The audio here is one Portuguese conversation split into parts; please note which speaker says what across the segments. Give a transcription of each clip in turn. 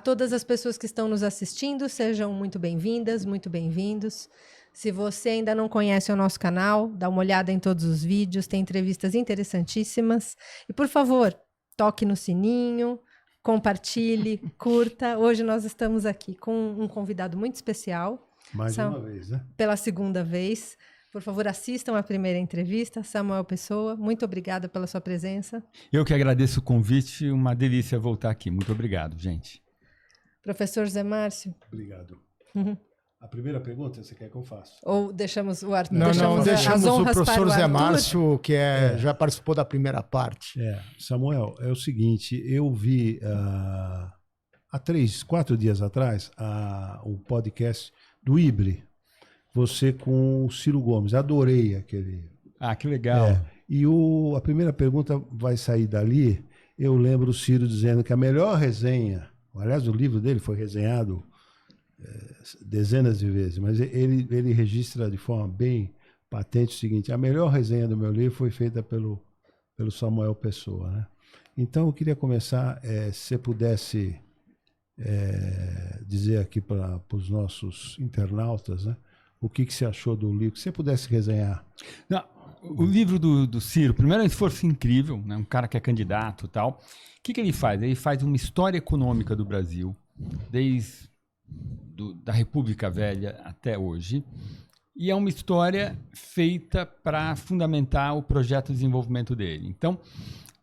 Speaker 1: todas as pessoas que estão nos assistindo, sejam muito bem-vindas, muito bem-vindos. Se você ainda não conhece o nosso canal, dá uma olhada em todos os vídeos, tem entrevistas interessantíssimas. E, por favor, toque no sininho, compartilhe, curta. Hoje nós estamos aqui com um convidado muito especial.
Speaker 2: Mais uma vez, né?
Speaker 1: Pela segunda vez. Por favor, assistam a primeira entrevista. Samuel Pessoa, muito obrigada pela sua presença.
Speaker 3: Eu que agradeço o convite, uma delícia voltar aqui. Muito obrigado, gente.
Speaker 1: Professor Zé Márcio.
Speaker 2: Obrigado. A primeira pergunta, você quer que eu faça?
Speaker 1: Ou deixamos o Arthur?
Speaker 4: Deixamos o professor Zé Márcio, que já participou da primeira parte.
Speaker 2: Samuel, é o seguinte, eu vi há 4 dias atrás o podcast do Ibre, você com o Ciro Gomes. Adorei aquele...
Speaker 3: Ah, que legal.
Speaker 2: E a primeira pergunta vai sair dali. Eu lembro o Ciro dizendo que a melhor resenha, aliás, o livro dele foi resenhado dezenas de vezes, mas ele registra de forma bem patente o seguinte: a melhor resenha do meu livro foi feita pelo Samuel Pessoa, né? Então eu queria começar, se você pudesse dizer aqui para os nossos internautas, né, o que você achou do livro, se você pudesse resenhar.
Speaker 3: Não, o livro do Ciro, primeiro é um esforço incrível, né? Um cara que é candidato e tal. O que ele faz? Ele faz uma história econômica do Brasil, desde da República Velha até hoje, e é uma história feita para fundamentar o projeto de desenvolvimento dele. Então,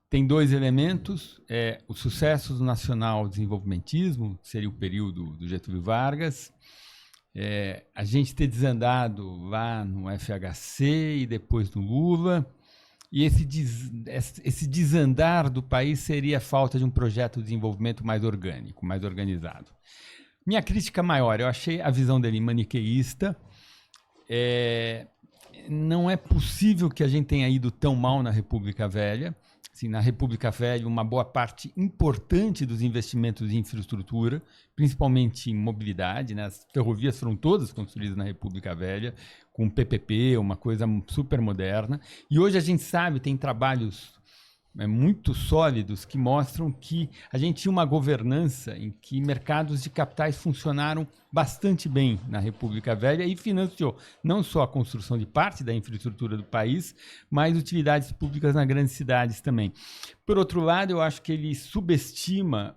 Speaker 3: tem 2 elementos: o sucesso do nacional desenvolvimentismo, que seria o período do Getúlio Vargas, a gente ter desandado lá no FHC e depois no Lula, e esse desandar do país seria a falta de um projeto de desenvolvimento mais orgânico, mais organizado. Minha crítica maior, eu achei a visão dele maniqueísta. Não é possível que a gente tenha ido tão mal na República Velha. Assim, na República Velha, uma boa parte importante dos investimentos em infraestrutura, principalmente em mobilidade, né? As ferrovias foram todas construídas na República Velha, com PPP, uma coisa super moderna. E hoje a gente sabe, tem trabalhos muito sólidos que mostram que a gente tinha uma governança em que mercados de capitais funcionaram bastante bem na República Velha e financiou não só a construção de parte da infraestrutura do país, mas utilidades públicas nas grandes cidades também. Por outro lado, eu acho que ele subestima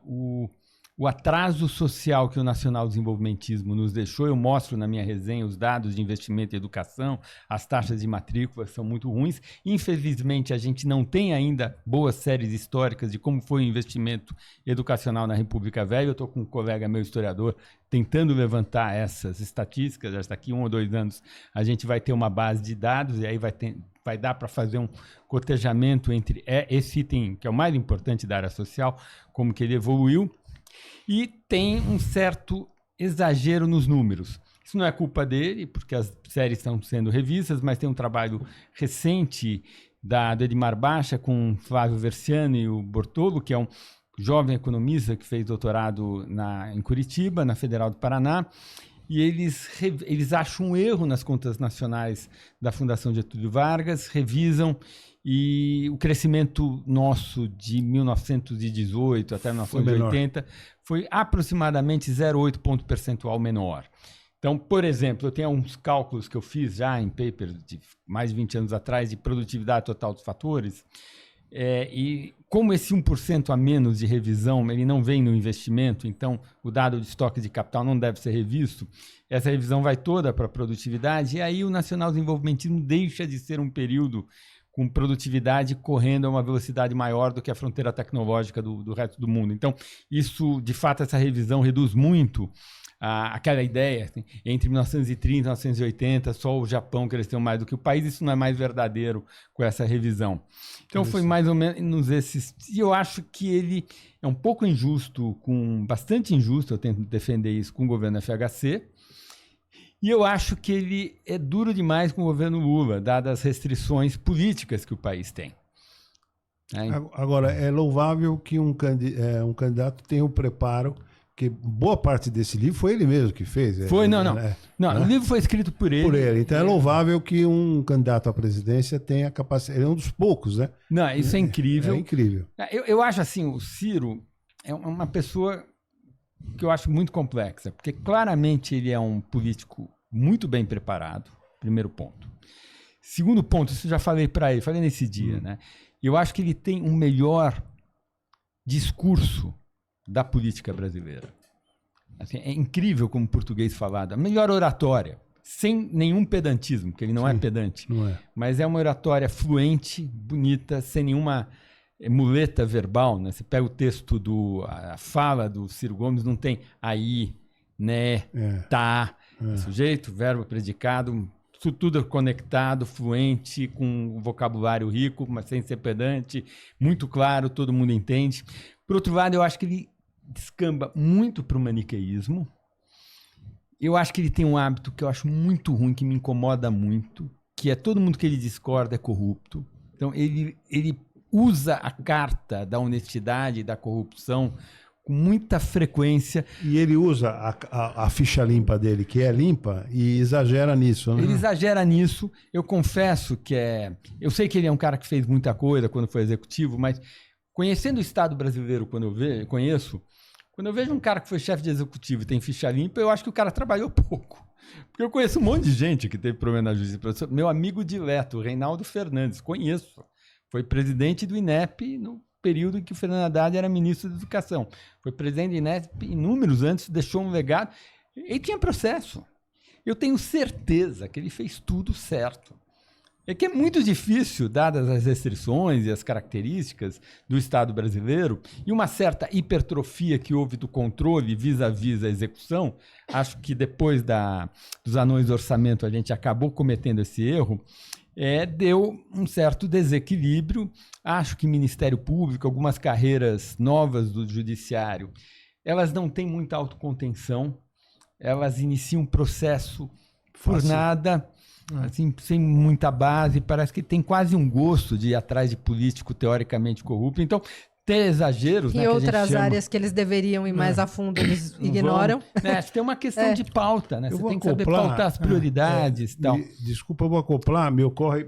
Speaker 3: o atraso social que o nacional-desenvolvimentismo nos deixou. Eu mostro na minha resenha os dados de investimento em educação, as taxas de matrícula são muito ruins. Infelizmente, a gente não tem ainda boas séries históricas de como foi o investimento educacional na República Velha. Eu estou com um colega meu historiador tentando levantar essas estatísticas. Já está aqui 1 ou 2 anos, a gente vai ter uma base de dados e aí vai dar para fazer um cotejamento entre esse item, que é o mais importante da área social, como que ele evoluiu. E tem um certo exagero nos números. Isso não é culpa dele, porque as séries estão sendo revistas, mas tem um trabalho recente do Edmar Baixa com Flávio Versiano e o Bortolo, que é um jovem economista que fez doutorado em Curitiba, na Federal do Paraná, e eles acham um erro nas contas nacionais da Fundação Getúlio Vargas, revisam, e o crescimento nosso de 1918 até 1980 foi aproximadamente 0,8 ponto percentual menor. Então, por exemplo, eu tenho uns cálculos que eu fiz já em paper de mais de 20 anos atrás de produtividade total dos fatores, e como esse 1% a menos de revisão, ele não vem no investimento, então o dado de estoque de capital não deve ser revisto, essa revisão vai toda para a produtividade, e aí o nacional desenvolvimentismo deixa de ser um período com produtividade correndo a uma velocidade maior do que a fronteira tecnológica do resto do mundo. Então, isso, de fato, essa revisão reduz muito aquela ideia, assim, entre 1930 e 1980, só o Japão cresceu mais do que o país. Isso não é mais verdadeiro com essa revisão. Então, foi mais ou menos esses... E eu acho que ele é um pouco injusto, bastante injusto, eu tento defender isso, com o governo FHC. E eu acho que ele é duro demais com o governo Lula, dadas as restrições políticas que o país tem.
Speaker 2: Agora, é louvável que um candidato tenha o preparo, que boa parte desse livro foi ele mesmo que fez.
Speaker 3: Foi, não. O livro foi escrito por ele.
Speaker 2: Por ele. Então é louvável que um candidato à presidência tenha a capacidade. Ele é um dos poucos, né?
Speaker 3: Não, isso é incrível.
Speaker 2: É incrível.
Speaker 3: Eu acho assim, o Ciro é uma pessoa que eu acho muito complexa, porque claramente ele é um político muito bem preparado, primeiro ponto. Segundo ponto, isso eu já falei para ele, falei nesse dia, né? Eu acho que ele tem um melhor discurso da política brasileira. Assim, é incrível como o português falado, a melhor oratória, sem nenhum pedantismo, porque ele não é pedante,
Speaker 2: não é.
Speaker 3: Mas é uma oratória fluente, bonita, sem nenhuma muleta verbal, né? Você pega o texto a fala do Ciro Gomes, não tem aí, né, tá, sujeito, verbo, predicado, isso tudo conectado, fluente, com um vocabulário rico, mas sem ser pedante, muito claro, todo mundo entende. Por outro lado, eu acho que ele descamba muito para o maniqueísmo. Eu acho que ele tem um hábito que eu acho muito ruim, que me incomoda muito, que é todo mundo que ele discorda é corrupto. Então, ele usa a carta da honestidade e da corrupção com muita frequência.
Speaker 2: E ele usa a ficha limpa dele, que é limpa, e exagera nisso. Né?
Speaker 3: Ele exagera nisso. Eu confesso que eu sei que ele é um cara que fez muita coisa quando foi executivo, mas conhecendo o Estado brasileiro quando eu vejo um cara que foi chefe de executivo e tem ficha limpa, eu acho que o cara trabalhou pouco. Porque eu conheço um monte de gente que teve problema na justiça. Meu amigo dileto, Reinaldo Fernandes, conheço. Foi presidente do INEP no período em que o Fernando Haddad era ministro da Educação. Foi presidente do INEP inúmeros anos, deixou um legado. Ele tinha processo. Eu tenho certeza que ele fez tudo certo. É que é muito difícil, dadas as restrições e as características do Estado brasileiro, e uma certa hipertrofia que houve do controle vis-à-vis a execução, acho que depois dos anões do orçamento a gente acabou cometendo esse erro, deu um certo desequilíbrio. Acho que Ministério Público, algumas carreiras novas do Judiciário, elas não têm muita autocontenção, elas iniciam um processo por nada, assim, sem muita base, parece que tem quase um gosto de ir atrás de político teoricamente corrupto. Então, tem exageros,
Speaker 1: e
Speaker 3: né,
Speaker 1: outras áreas que eles deveriam ir mais a fundo, eles ignoram.
Speaker 3: Acho que tem uma questão de pauta, né?
Speaker 2: Eu
Speaker 3: Você
Speaker 2: vou
Speaker 3: tem que saber pautar as prioridades e tal.
Speaker 2: Desculpa, eu vou acoplar, me ocorre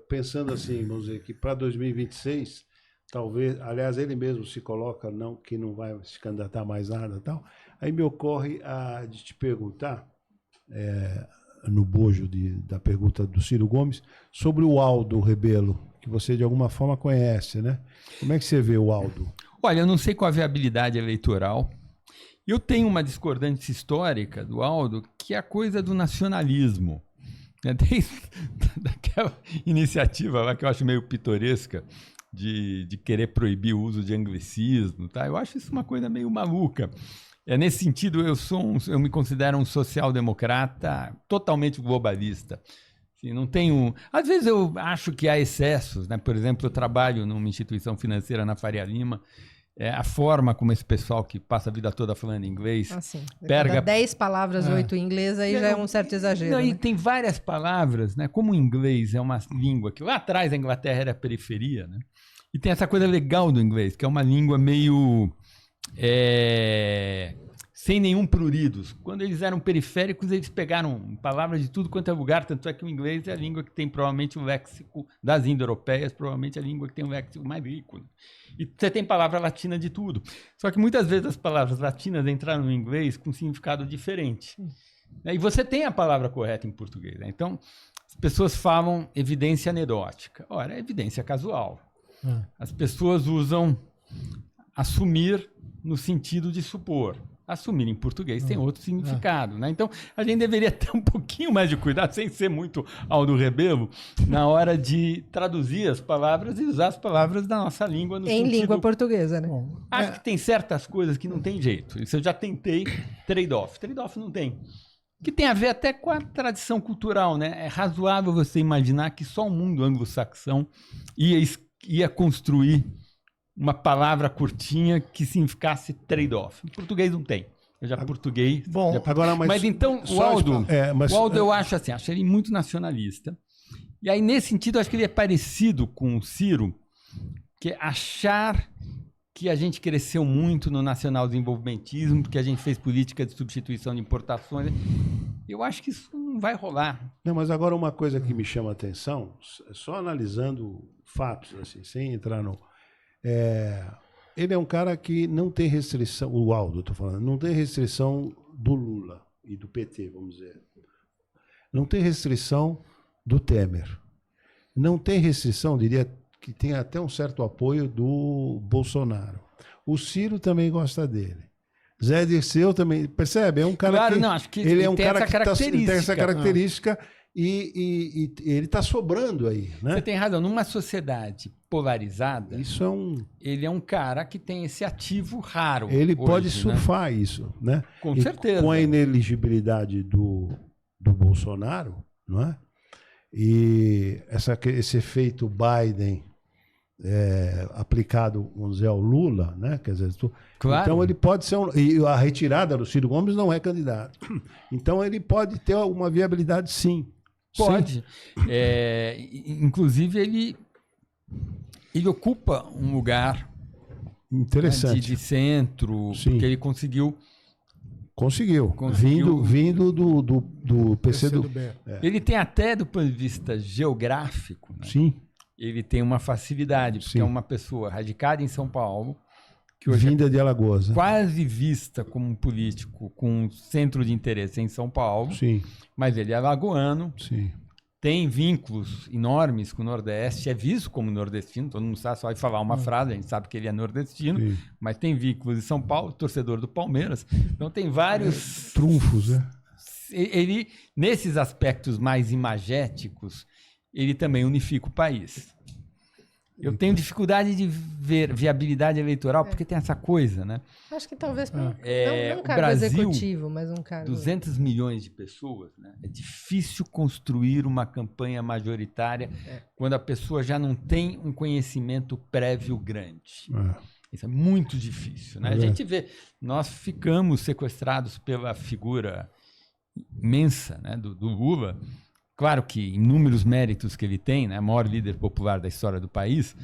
Speaker 2: pensando assim, vamos dizer, que para 2026, talvez, aliás, ele mesmo se coloca que não vai se candidatar mais nada e tal, aí me ocorre de te perguntar, no bojo da pergunta do Ciro Gomes, sobre o Aldo Rebelo, que você de alguma forma conhece, né? Como é que você vê o aldo?
Speaker 3: Olha, eu não sei qual a viabilidade eleitoral. Eu tenho uma discordância histórica do Aldo, que é a coisa do nacionalismo. Desde daquela iniciativa lá que eu acho meio pitoresca, de querer proibir o uso de anglicismo, tá? Eu acho isso uma coisa meio maluca. Nesse sentido, eu me considero um social-democrata totalmente globalista. Não tenho. Às vezes eu acho que há excessos, né? Por exemplo, eu trabalho numa instituição financeira na Faria Lima. A forma como esse pessoal que passa a vida toda falando inglês.
Speaker 1: Assim,
Speaker 3: pega
Speaker 1: 10 palavras, 8 em inglês, aí já é um certo exagero.
Speaker 3: Não,
Speaker 1: né?
Speaker 3: E tem várias palavras, né? Como o inglês é uma língua que lá atrás a Inglaterra era periferia, né? E tem essa coisa legal do inglês, que é uma língua meio. Sem nenhum pruridos. Quando eles eram periféricos, eles pegaram palavras de tudo quanto é lugar, tanto é que o inglês é a língua que tem provavelmente o léxico das indo-europeias, provavelmente a língua que tem o léxico mais rico. Né? E você tem palavra latina de tudo. Só que muitas vezes as palavras latinas entraram no inglês com significado diferente. E você tem a palavra correta em português. Né? Então, as pessoas falam evidência anedótica. Ora, é evidência casual. As pessoas usam assumir no sentido de supor. Assumir em português tem outro significado, né? Então, a gente deveria ter um pouquinho mais de cuidado, sem ser muito Aldo Rebelo, na hora de traduzir as palavras e usar as palavras da nossa língua no
Speaker 1: em
Speaker 3: sentido...
Speaker 1: língua portuguesa, né?
Speaker 3: Acho que tem certas coisas que não tem jeito. Isso eu já tentei trade-off. Trade-off não tem. Que tem a ver até com a tradição cultural, né? É razoável você imaginar que só o mundo anglo-saxão ia construir uma palavra curtinha que significasse trade-off. Em português não tem. Eu já português.
Speaker 2: Bom, agora,
Speaker 3: mas então, o Aldo, eu acho ele muito nacionalista. E aí, nesse sentido, eu acho que ele é parecido com o Ciro, que é achar que a gente cresceu muito no nacional-desenvolvimentismo, porque a gente fez política de substituição de importações. Eu acho que isso não vai rolar.
Speaker 2: Não, mas agora uma coisa que me chama a atenção, só analisando fatos, assim, sem entrar no... Ele é um cara que não tem restrição, o Aldo, estou falando, não tem restrição do Lula e do PT, vamos dizer. Não tem restrição do Temer. Não tem restrição, diria que tem até um certo apoio do Bolsonaro. O Ciro também gosta dele. Zé Dirceu também, percebe? É um cara
Speaker 3: claro,
Speaker 2: que...
Speaker 3: não, acho que
Speaker 2: ele é um
Speaker 3: tem
Speaker 2: cara
Speaker 3: essa
Speaker 2: que tem essa característica e ele está sobrando aí, né?
Speaker 3: Você tem razão. Numa sociedade polarizada,
Speaker 2: Isso é um...
Speaker 3: ele é um cara que tem esse ativo raro.
Speaker 2: Ele
Speaker 3: hoje,
Speaker 2: pode
Speaker 3: né?
Speaker 2: surfar isso, né?
Speaker 3: Com
Speaker 2: E
Speaker 3: certeza.
Speaker 2: com a ineligibilidade do Bolsonaro, não é? E esse efeito Biden aplicado, vamos dizer, ao Lula, né? Quer dizer,
Speaker 3: Claro.
Speaker 2: Então ele pode ser e a retirada do Ciro Gomes não é candidato. Então ele pode ter uma viabilidade, sim.
Speaker 3: Pode. Inclusive, ele ocupa um lugar
Speaker 2: Interessante.
Speaker 3: de centro,
Speaker 2: Sim.
Speaker 3: porque ele conseguiu.
Speaker 2: Conseguiu. Vindo do PCdoB.
Speaker 3: Ele tem até, do ponto de vista geográfico, né?
Speaker 2: Sim.
Speaker 3: Ele tem uma facilidade, porque
Speaker 2: Sim.
Speaker 3: é uma pessoa radicada em São Paulo, que hoje
Speaker 2: Vinda de Alagoas. Né?
Speaker 3: quase vista como um político com um centro de interesse em São Paulo,
Speaker 2: Sim,
Speaker 3: mas ele é alagoano,
Speaker 2: sim.
Speaker 3: tem vínculos enormes com o Nordeste, é visto como nordestino, todo mundo sabe, só vai falar uma frase, a gente sabe que ele é nordestino,
Speaker 2: Sim.
Speaker 3: mas tem vínculos em São Paulo, torcedor do Palmeiras, então tem vários...
Speaker 2: Trunfos, né?
Speaker 3: Ele, nesses aspectos mais imagéticos, ele também unifica o país. Eu tenho dificuldade de ver viabilidade eleitoral, porque tem essa coisa, né?
Speaker 1: Acho que talvez não um
Speaker 3: o
Speaker 1: cargo
Speaker 3: Brasil,
Speaker 1: executivo, mas um cargo...
Speaker 3: 200 milhões de pessoas, né? É difícil construir uma campanha majoritária quando a pessoa já não tem um conhecimento prévio grande. Isso é muito difícil, né? A gente vê, nós ficamos sequestrados pela figura imensa, né, do Lula. Claro que inúmeros méritos que ele tem, né, maior líder popular da história do país,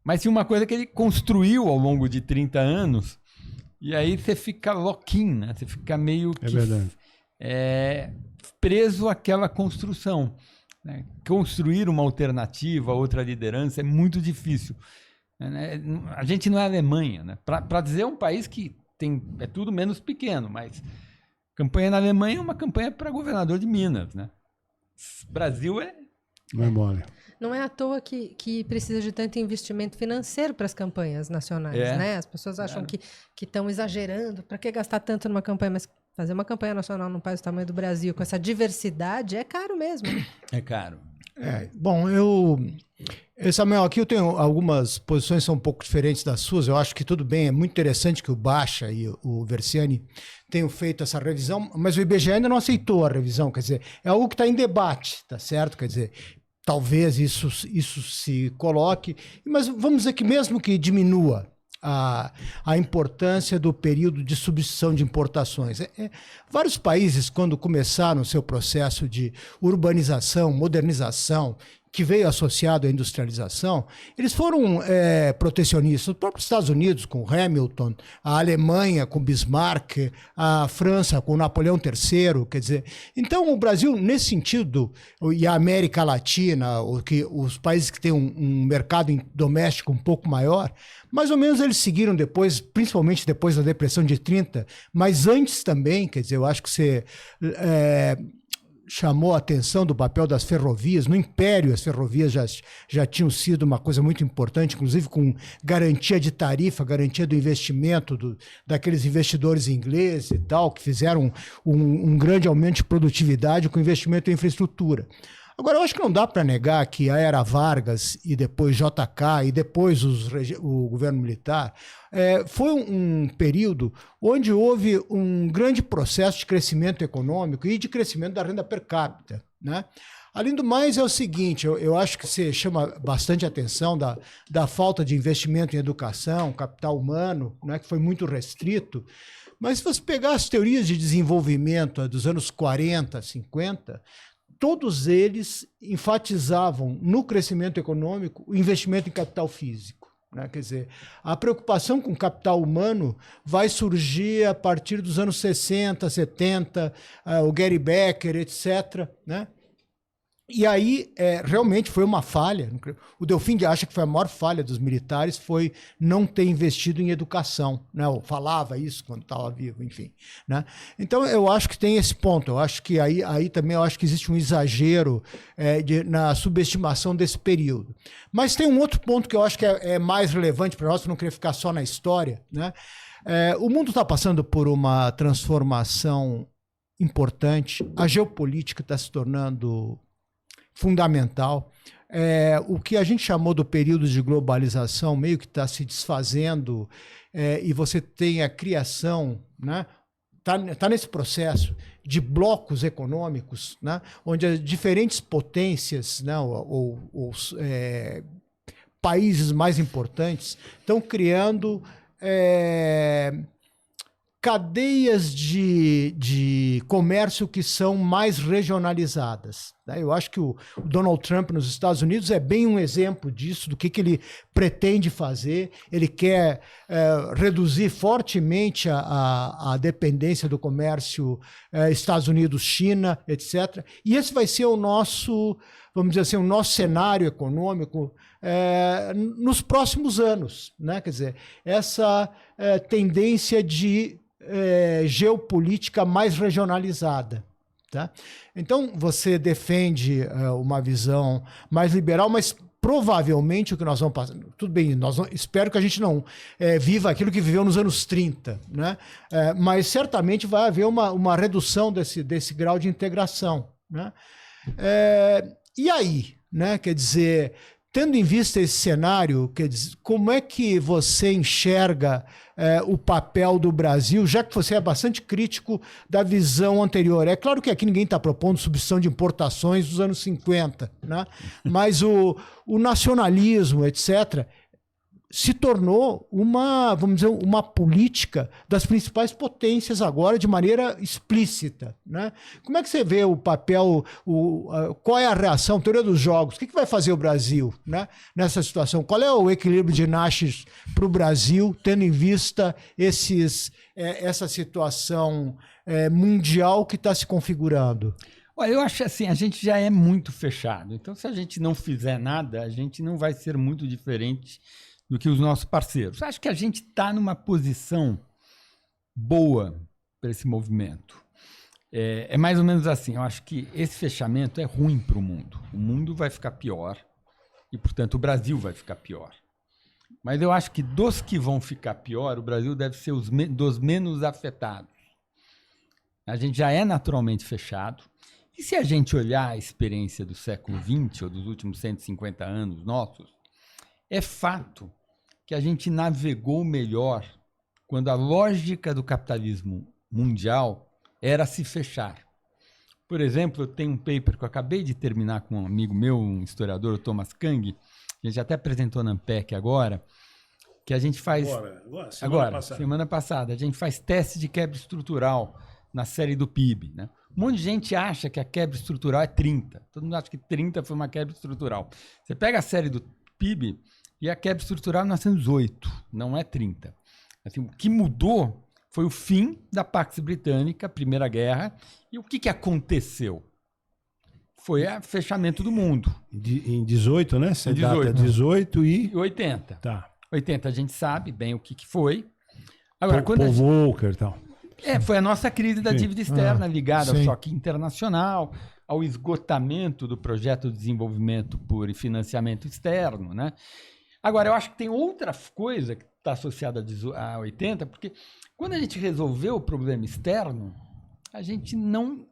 Speaker 3: mas tinha uma coisa que ele construiu ao longo de 30 anos, e aí você fica lock-in, né? Você fica meio que preso àquela construção. Né? Construir uma alternativa, outra liderança é muito difícil. Né? A gente não é Alemanha, né? Para dizer um país que é tudo menos pequeno, mas campanha na Alemanha é uma campanha para governador de Minas, né? Brasil
Speaker 2: não é mole.
Speaker 1: Não é à toa que precisa de tanto investimento financeiro para as campanhas nacionais, né? As pessoas acham que estão exagerando. Para que gastar tanto numa campanha? Mas fazer uma campanha nacional num país do tamanho do Brasil, com essa diversidade, é caro mesmo.
Speaker 3: é caro.
Speaker 4: Bom, Samuel, aqui eu tenho algumas posições que são um pouco diferentes das suas. Eu acho que tudo bem, é muito interessante que o Baixa e o Versiani tenham feito essa revisão, mas o IBGE ainda não aceitou a revisão, quer dizer, é algo que está em debate, tá certo? Quer dizer, talvez isso se coloque, mas vamos dizer que mesmo que diminua a importância do período de substituição de importações. Vários países, quando começaram o seu processo de urbanização, modernização, que veio associado à industrialização, eles foram protecionistas. Os próprios Estados Unidos, com Hamilton, a Alemanha, com Bismarck, a França, com Napoleão III, quer dizer... Então, o Brasil, nesse sentido, e a América Latina, os países que têm um mercado doméstico um pouco maior, mais ou menos eles seguiram depois, principalmente depois da Depressão de 30, mas antes também, quer dizer, eu acho que você... chamou a atenção do papel das ferrovias. No Império, as ferrovias já tinham sido uma coisa muito importante, inclusive com garantia de tarifa, garantia do investimento daqueles investidores ingleses e tal, que fizeram um grande aumento de produtividade com investimento em infraestrutura. Agora, eu acho que não dá para negar que a era Vargas e depois JK e depois o governo militar foi um período onde houve um grande processo de crescimento econômico e de crescimento da renda per capita, né? Além do mais, é o seguinte, eu acho que você chama bastante atenção da falta de investimento em educação, capital humano, né, que foi muito restrito. Mas se você pegar as teorias de desenvolvimento dos anos 40, 50... todos eles enfatizavam no crescimento econômico o investimento em capital físico. Né? Quer dizer, a preocupação com capital humano vai surgir a partir dos anos 60, 70, o Gary Becker, etc., né? E aí, realmente foi uma falha. O Delfim acha que foi a maior falha dos militares foi não ter investido em educação, né? Ou falava isso quando estava vivo, enfim, né? Então, eu acho que tem esse ponto. Eu acho que aí também eu acho que existe um exagero na subestimação desse período. Mas tem um outro ponto que eu acho que é mais relevante para nós, para não querer ficar só na história, né? O mundo está passando por uma transformação importante. A geopolítica está se tornando fundamental. O que a gente chamou do período de globalização meio que está se desfazendo, e você tem a criação, né? Tá nesse processo de blocos econômicos, né? Onde as diferentes potências, né? ou países mais importantes estão criando cadeias de comércio que são mais regionalizadas. Eu acho que o Donald Trump nos Estados Unidos é bem um exemplo disso, do que ele pretende fazer. Ele quer reduzir fortemente a dependência do comércio Estados Unidos-China, etc. E esse vai ser o nosso, vamos dizer assim, o nosso cenário econômico nos próximos anos, né? Quer dizer, essa tendência de geopolítica mais regionalizada. Tá? Então, você defende uma visão mais liberal, mas provavelmente o que nós vamos passar... Tudo bem, espero que a gente não viva aquilo que viveu nos anos 30, né? Mas certamente vai haver uma redução desse grau de integração. Né? E aí, né? Quer dizer, tendo em vista esse cenário, como é que você enxerga o papel do Brasil, já que você é bastante crítico da visão anterior? É claro que aqui ninguém está propondo substituição de importações dos anos 50, né? Mas o nacionalismo, etc., se tornou vamos dizer, uma política das principais potências agora de maneira explícita, né? Como é que você vê o papel, qual é a reação, teoria dos jogos, o que vai fazer o Brasil, né, nessa situação? Qual é o equilíbrio de Nash para o Brasil, tendo em vista essa situação mundial que está se configurando?
Speaker 3: Olha, eu acho assim, a gente já é muito fechado, então se a gente não fizer nada, a gente não vai ser muito diferente do que os nossos parceiros. Acho que a gente está numa posição boa para esse movimento. É mais ou menos assim, eu acho que esse fechamento é ruim para o mundo. O mundo vai ficar pior e, portanto, o Brasil vai ficar pior. Mas eu acho que dos que vão ficar pior, o Brasil deve ser dos menos afetados. A gente já é naturalmente fechado. E se a gente olhar a experiência do século XX ou dos últimos 150 anos nossos, é fato que a gente navegou melhor quando a lógica do capitalismo mundial era se fechar. Por exemplo, eu tenho um paper que eu acabei de terminar com um amigo meu, um historiador, o Thomas Kang, a gente até apresentou na Ampec agora, que a gente faz... Semana passada. A gente faz teste de quebra estrutural na série do PIB, né? Um monte de gente acha que a quebra estrutural é 30. Todo mundo acha que 30 foi uma quebra estrutural. Você pega a série do PIB... E a quebra estrutural em 1908, não é 30. Assim, o que mudou foi o fim da Pax Britânica, Primeira Guerra, e o que aconteceu? Foi o fechamento do mundo.
Speaker 2: Em 18, né? Você
Speaker 3: 18,
Speaker 2: data 18 e
Speaker 3: 80.
Speaker 2: Tá.
Speaker 3: 80 a gente sabe bem o que foi. Agora, quando
Speaker 2: Paul Volcker e tal.
Speaker 3: foi a nossa crise da dívida externa ligada ao
Speaker 4: sim.
Speaker 3: choque internacional, ao esgotamento do projeto de desenvolvimento por financiamento externo, né? Agora, eu acho que tem outra coisa que está associada a 80, porque quando a gente resolveu o problema externo, a gente não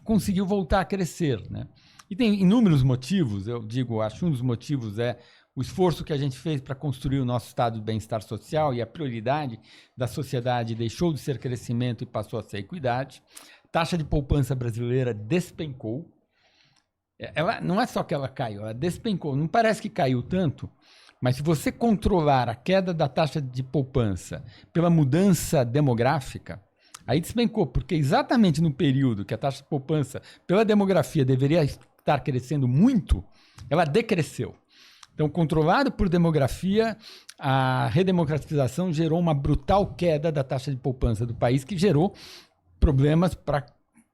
Speaker 3: conseguiu voltar a crescer, né? E tem inúmeros motivos, eu digo, acho que um dos motivos é o esforço que a gente fez para construir o nosso estado de bem-estar social e a prioridade da sociedade deixou de ser crescimento e passou a ser equidade. Taxa de poupança brasileira despencou. Ela, não é só que ela caiu, ela despencou. Não parece que caiu tanto, mas se você controlar a queda da taxa de poupança pela mudança demográfica, aí despencou, porque exatamente no período que a taxa de poupança pela demografia deveria estar crescendo muito, ela decresceu. Então, controlado por demografia, a redemocratização gerou uma brutal queda da taxa de poupança do país, que gerou problemas para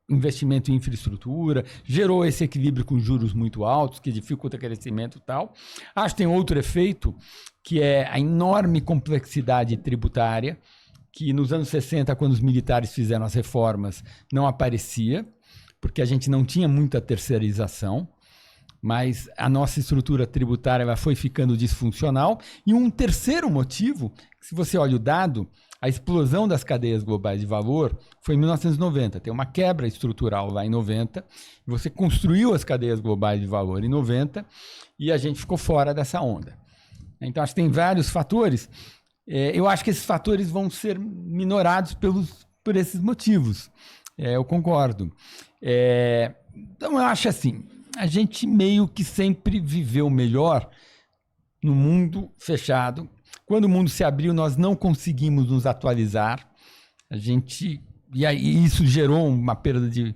Speaker 3: investimento em infraestrutura, gerou esse equilíbrio com juros muito altos, que dificulta o crescimento e tal. Acho que tem outro efeito, que é a enorme complexidade tributária, que nos anos 60, quando os militares fizeram as reformas, não aparecia, porque a gente não tinha muita terceirização, mas a nossa estrutura tributária ela foi ficando disfuncional. E um terceiro motivo, se você olha o dado, a explosão das cadeias globais de valor foi em 1990. Tem uma quebra estrutural lá em 90. Você construiu as cadeias globais de valor em 90 e a gente ficou fora dessa onda. Então, acho que tem vários fatores. Eu acho que esses fatores vão ser minorados por esses motivos. Eu concordo. Então, eu acho assim, a gente meio que sempre viveu melhor no mundo fechado. Quando o mundo se abriu, nós não conseguimos nos atualizar. E aí isso gerou uma perda de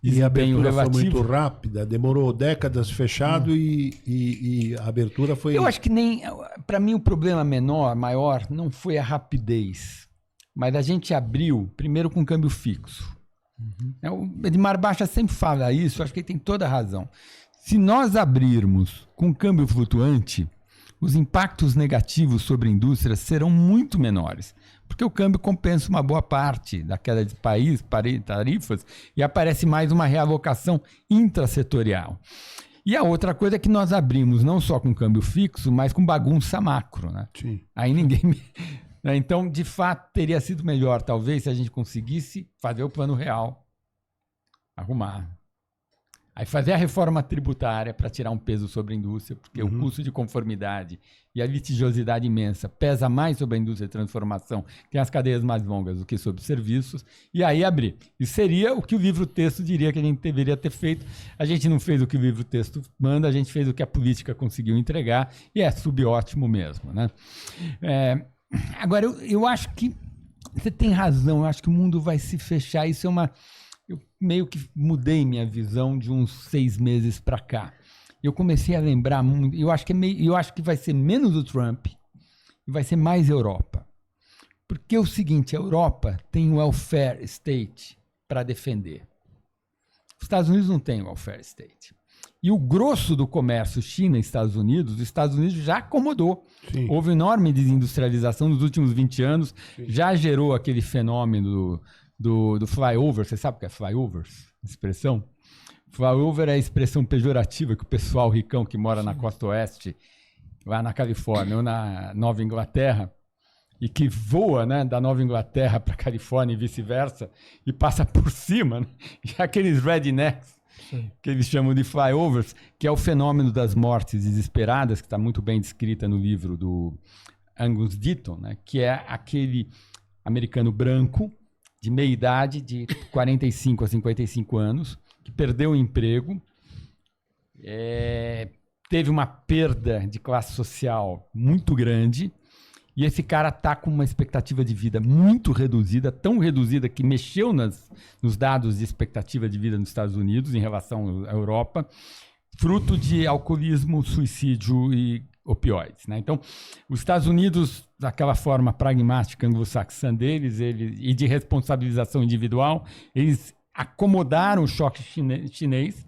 Speaker 2: E a
Speaker 3: desempenho
Speaker 2: abertura
Speaker 3: relativo.
Speaker 2: foi muito rápida, demorou décadas fechado e a abertura foi...
Speaker 3: Eu acho que para mim o problema maior não foi a rapidez, mas a gente abriu primeiro com câmbio fixo. O Edmar Baixa sempre fala isso, acho que ele tem toda a razão. Se nós abrirmos com câmbio flutuante, os impactos negativos sobre a indústria serão muito menores, porque o câmbio compensa uma boa parte da queda de tarifas e aparece mais uma realocação intrasetorial. E a outra coisa é que nós abrimos não só com câmbio fixo, mas com bagunça macro, né?
Speaker 2: Sim.
Speaker 3: Aí ninguém... Então, de fato, teria sido melhor, talvez, se a gente conseguisse fazer o plano real, arrumar. Aí fazer a reforma tributária para tirar um peso sobre a indústria, porque o custo de conformidade e a litigiosidade imensa pesa mais sobre a indústria de transformação, que tem as cadeias mais longas do que sobre serviços, e aí abrir. Isso seria o que o livro-texto diria que a gente deveria ter feito. A gente não fez o que o livro-texto manda, a gente fez o que a política conseguiu entregar, e é subótimo mesmo, né? Agora, eu acho que você tem razão, eu acho que o mundo vai se fechar. Isso é uma... Eu meio que mudei minha visão de uns 6 meses para cá. Eu comecei a lembrar muito... Eu acho que vai ser menos o Trump e vai ser mais Europa. Porque é o seguinte, a Europa tem o welfare state para defender. Os Estados Unidos não tem o welfare state. E o grosso do comércio China e Estados Unidos, os Estados Unidos já acomodou.
Speaker 2: Sim.
Speaker 3: Houve enorme desindustrialização nos últimos 20 anos, já gerou aquele fenômeno do flyover. Você sabe o que é flyover? Expressão? Flyover é a expressão pejorativa que o pessoal ricão que mora na costa oeste, lá na Califórnia ou na Nova Inglaterra, e que voa, né, da Nova Inglaterra para a Califórnia e vice-versa, e passa por cima, né? E aqueles rednecks, que eles chamam de flyovers, que é o fenômeno das mortes desesperadas, que está muito bem descrita no livro do Angus Deaton, né? Que é aquele americano branco, de meia idade, de 45 a 55 anos, que perdeu o emprego, teve uma perda de classe social muito grande, e esse cara está com uma expectativa de vida muito reduzida, tão reduzida que mexeu nos dados de expectativa de vida nos Estados Unidos em relação à Europa, fruto de alcoolismo, suicídio e opioides, né? Então, os Estados Unidos, daquela forma pragmática anglo-saxã deles, e de responsabilização individual, eles acomodaram o choque chinês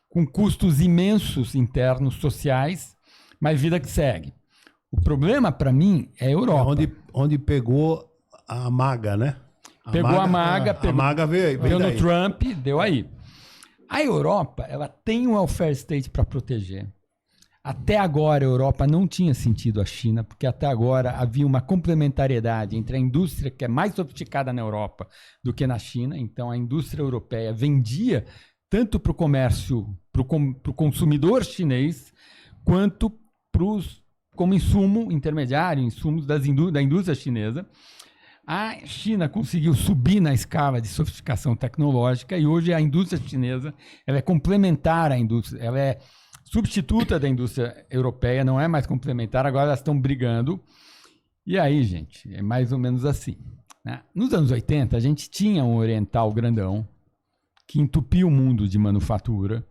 Speaker 3: com custos imensos internos, sociais, mas vida que segue. O problema, para mim, é a Europa.
Speaker 2: Onde pegou a MAGA, né?
Speaker 3: Pegou a MAGA,
Speaker 2: a MAGA veio
Speaker 3: no
Speaker 2: daí.
Speaker 3: Trump, deu aí. A Europa, ela tem um welfare state para proteger. Até agora, a Europa não tinha sentido a China, porque até agora havia uma complementariedade entre a indústria, que é mais sofisticada na Europa do que na China. Então, a indústria europeia vendia tanto para o comércio, para o consumidor chinês, quanto como insumo intermediário, insumos da indústria chinesa. A China conseguiu subir na escala de sofisticação tecnológica e hoje a indústria chinesa ela é complementar à indústria, ela é substituta da indústria europeia, não é mais complementar, agora elas estão brigando. E aí, gente, é mais ou menos assim, né? Nos anos 80, a gente tinha um oriental grandão que entupia o mundo de manufatura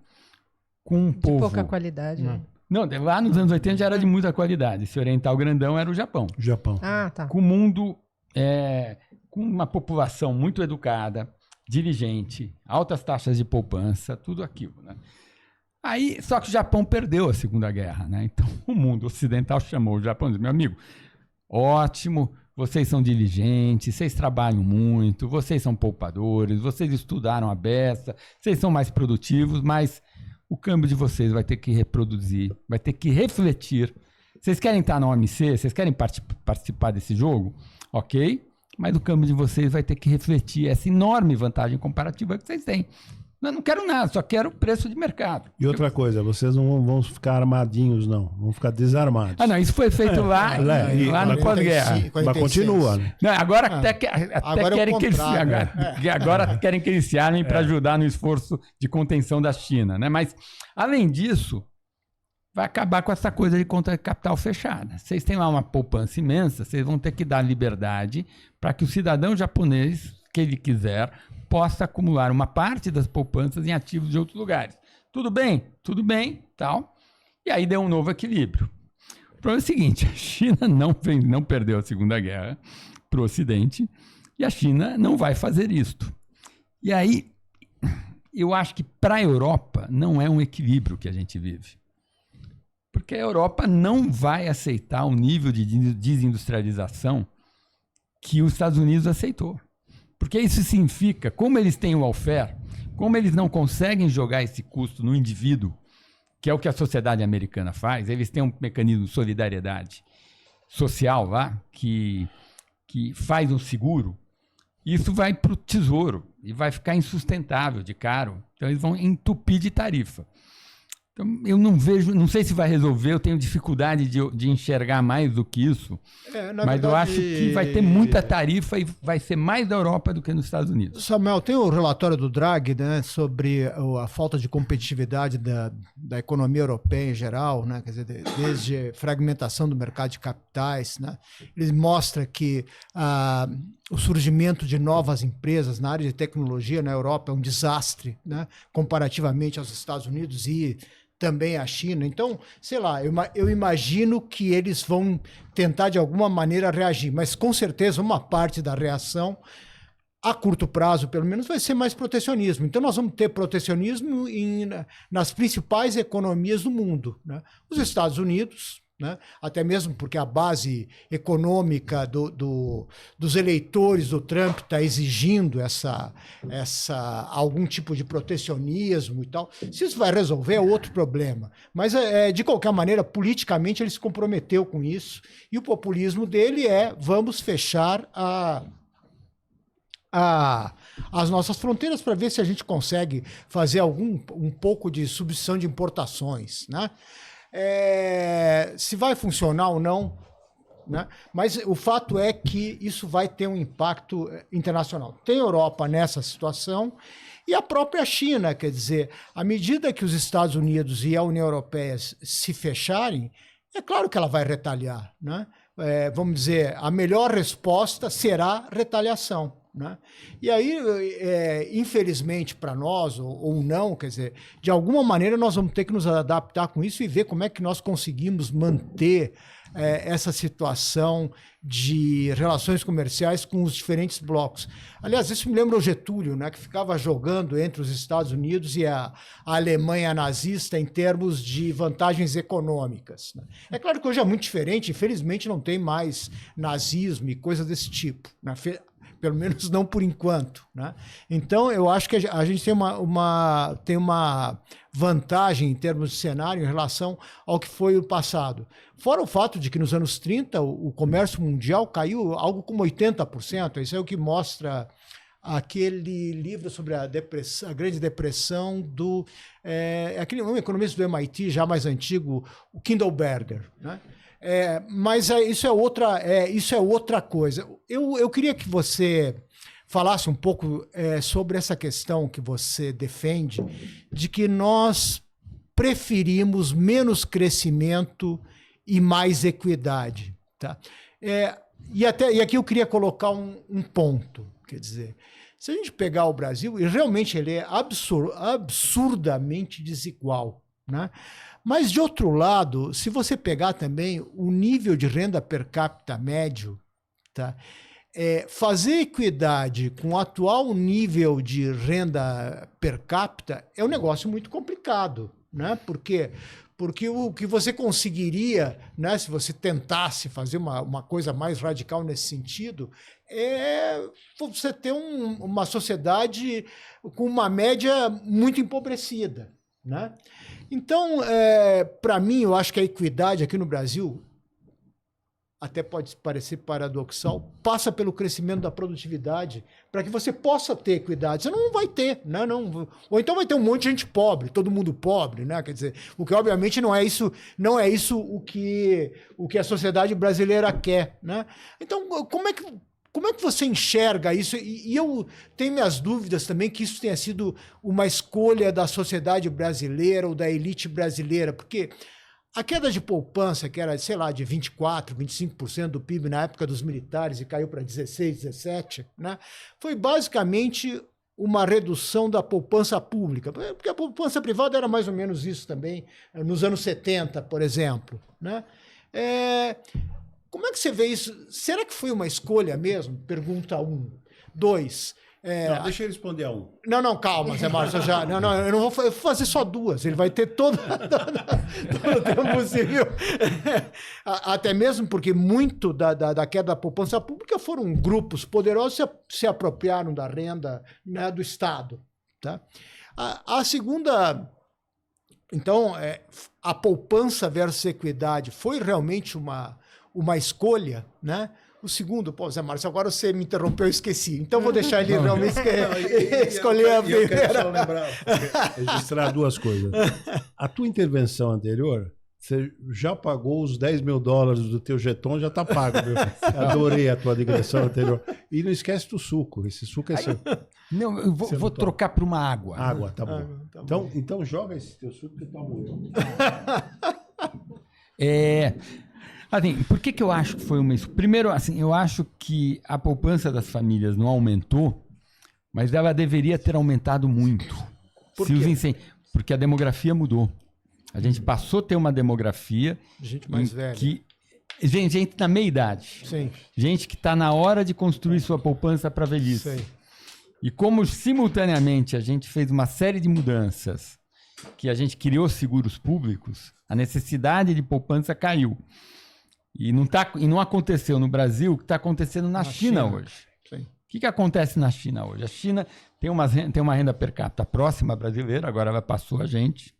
Speaker 3: com um povo...
Speaker 1: De pouca qualidade. Né?
Speaker 3: Não, lá nos anos 80 já era de muita qualidade. Esse oriental grandão era o Japão.
Speaker 2: Japão.
Speaker 1: Ah, tá.
Speaker 3: Com o mundo, com uma população muito educada, diligente, altas taxas de poupança, tudo aquilo, né? Aí, só que o Japão perdeu a Segunda Guerra, né? Então, o mundo ocidental chamou o Japão e disse, meu amigo, ótimo, vocês são diligentes, vocês trabalham muito, vocês são poupadores, vocês estudaram a beça, vocês são mais produtivos, mas o câmbio de vocês vai ter que reproduzir, vai ter que refletir. Vocês querem estar na OMC? Vocês querem participar desse jogo? Ok, mas o câmbio de vocês vai ter que refletir essa enorme vantagem comparativa que vocês têm. Eu não quero nada, só quero o preço de mercado.
Speaker 2: E outra coisa, vocês não vão ficar armadinhos, não. Vão ficar desarmados.
Speaker 3: Ah, não, isso foi feito lá no pós-guerra.
Speaker 2: Mas continua, né?
Speaker 3: Não, agora até querem que eles querem que eles se armem para ajudar no esforço de contenção da China, né? Mas, além disso, vai acabar com essa coisa de conta de capital fechada. Vocês têm lá uma poupança imensa, vocês vão ter que dar liberdade para que o cidadão japonês, que ele quiser, possa acumular uma parte das poupanças em ativos de outros lugares. Tudo bem, tal. E aí deu um novo equilíbrio. O problema é o seguinte, a China não perdeu a Segunda Guerra para o Ocidente e a China não vai fazer isto. E aí, eu acho que para a Europa não é um equilíbrio que a gente vive. Porque a Europa não vai aceitar o nível de desindustrialização que os Estados Unidos aceitou. Porque isso significa, como eles têm o welfare, como eles não conseguem jogar esse custo no indivíduo, que é o que a sociedade americana faz, eles têm um mecanismo de solidariedade social lá, que faz um seguro, isso vai para o tesouro e vai ficar insustentável de caro. Então eles vão entupir de tarifa. Então, eu não sei se vai resolver, eu tenho dificuldade de enxergar mais do que isso, mas eu acho que vai ter muita tarifa e vai ser mais da Europa do que nos Estados Unidos.
Speaker 4: Samuel, tem o relatório do Draghi, né, sobre a falta de competitividade da economia europeia em geral, né, quer dizer, desde fragmentação do mercado de capitais, né, ele mostra que o surgimento de novas empresas na área de tecnologia na Europa é um desastre, né, comparativamente aos Estados Unidos e também a China. Então, sei lá, eu imagino que eles vão tentar de alguma maneira reagir, mas com certeza uma parte da reação, a curto prazo pelo menos, vai ser mais protecionismo. Então nós vamos ter protecionismo nas principais economias do mundo, né? Os Estados Unidos, né? Até mesmo porque a base econômica dos eleitores do Trump está exigindo algum tipo de protecionismo e tal. Se isso vai resolver é outro problema. Mas, de qualquer maneira, politicamente ele se comprometeu com isso e o populismo dele vamos fechar as nossas fronteiras para ver se a gente consegue fazer um pouco de substituição de importações, né? Se vai funcionar ou não, né? Mas o fato é que isso vai ter um impacto internacional. Tem Europa nessa situação e a própria China, quer dizer, à medida que os Estados Unidos e a União Europeia se fecharem, é claro que ela vai retaliar, né? Vamos dizer, a melhor resposta será retaliação, né? E aí, infelizmente para nós, ou não, quer dizer, de alguma maneira nós vamos ter que nos adaptar com isso e ver como é que nós conseguimos manter essa situação de relações comerciais com os diferentes blocos. Aliás, isso me lembra o Getúlio, né, que ficava jogando entre os Estados Unidos e a Alemanha nazista em termos de vantagens econômicas, né? É claro que hoje é muito diferente, infelizmente não tem mais nazismo e coisas desse tipo, né? Pelo menos não por enquanto, né? Então, eu acho que a gente tem uma vantagem em termos de cenário em relação ao que foi o passado. Fora o fato de que nos anos 30 o comércio mundial caiu algo como 80%. Isso é o que mostra aquele livro sobre a Grande Depressão do um economista do MIT já mais antigo, o Kindleberger, né? Mas isso é outra coisa. Eu queria que você falasse um pouco sobre essa questão que você defende, de que nós preferimos menos crescimento e mais equidade, tá? E aqui eu queria colocar um ponto, quer dizer, se a gente pegar o Brasil, e realmente ele é absurdamente desigual, né? Mas, de outro lado, se você pegar também o nível de renda per capita médio, tá, fazer equidade com o atual nível de renda per capita é um negócio muito complicado, né? Porque o que você conseguiria, né, se você tentasse fazer uma coisa mais radical nesse sentido, é você ter uma sociedade com uma média muito empobrecida, né? Então, para mim, eu acho que a equidade aqui no Brasil, até pode parecer paradoxal, passa pelo crescimento da produtividade para que você possa ter equidade. Você não vai ter, né? Ou então vai ter um monte de gente pobre, todo mundo pobre, né? Quer dizer, o que obviamente não é isso o que a sociedade brasileira quer, né? Então, como é que você enxerga isso? E eu tenho minhas dúvidas também que isso tenha sido uma escolha da sociedade brasileira ou da elite brasileira, porque a queda de poupança, que era, sei lá, de 24%, 25% do PIB na época dos militares e caiu para 16%, 17%, né? Foi basicamente uma redução da poupança pública, porque a poupança privada era mais ou menos isso também, nos anos 70, por exemplo, né? Como é que você vê isso? Será que foi uma escolha mesmo? Pergunta 1. 2.
Speaker 2: Não, deixa eu responder a 1.
Speaker 4: Não, calma, Zé Márcio. Eu não vou fazer só 2. Ele vai ter todo o tempo possível. Até mesmo porque muito da queda da poupança pública foram grupos poderosos que se apropriaram da renda, né, do Estado. Tá? A segunda... Então, a poupança versus equidade foi realmente uma escolha, né? O segundo, Zé Márcio, agora você me interrompeu, eu esqueci. Então, vou deixar ele realmente escolher a primeira.
Speaker 2: Eu quero só registrar 2 coisas. A tua intervenção anterior, você já pagou os $10 mil do teu jeton, já está pago. Viu? Adorei a tua digressão anterior. E não esquece do suco. Esse suco é seu.
Speaker 3: Não, eu vou trocar para uma água.
Speaker 2: Água, tá bom. Então joga esse teu suco que tá bom.
Speaker 3: Assim, por que eu acho que foi uma... Primeiro, assim, eu acho que a poupança das famílias não aumentou, mas ela deveria ter aumentado muito.
Speaker 4: Por quê?
Speaker 3: Porque a demografia mudou. A gente passou a ter uma demografia...
Speaker 4: Gente mais velha.
Speaker 3: Gente na meia-idade.
Speaker 4: Sim.
Speaker 3: Gente que está na hora de construir sua poupança para a velhice.
Speaker 4: Sim.
Speaker 3: E como, simultaneamente, a gente fez uma série de mudanças, que a gente criou seguros públicos, a necessidade de poupança caiu. E não aconteceu no Brasil o que está acontecendo na China hoje.
Speaker 4: Sim.
Speaker 3: O que acontece na China hoje? A China tem uma renda per capita próxima à brasileira, agora ela passou a gente,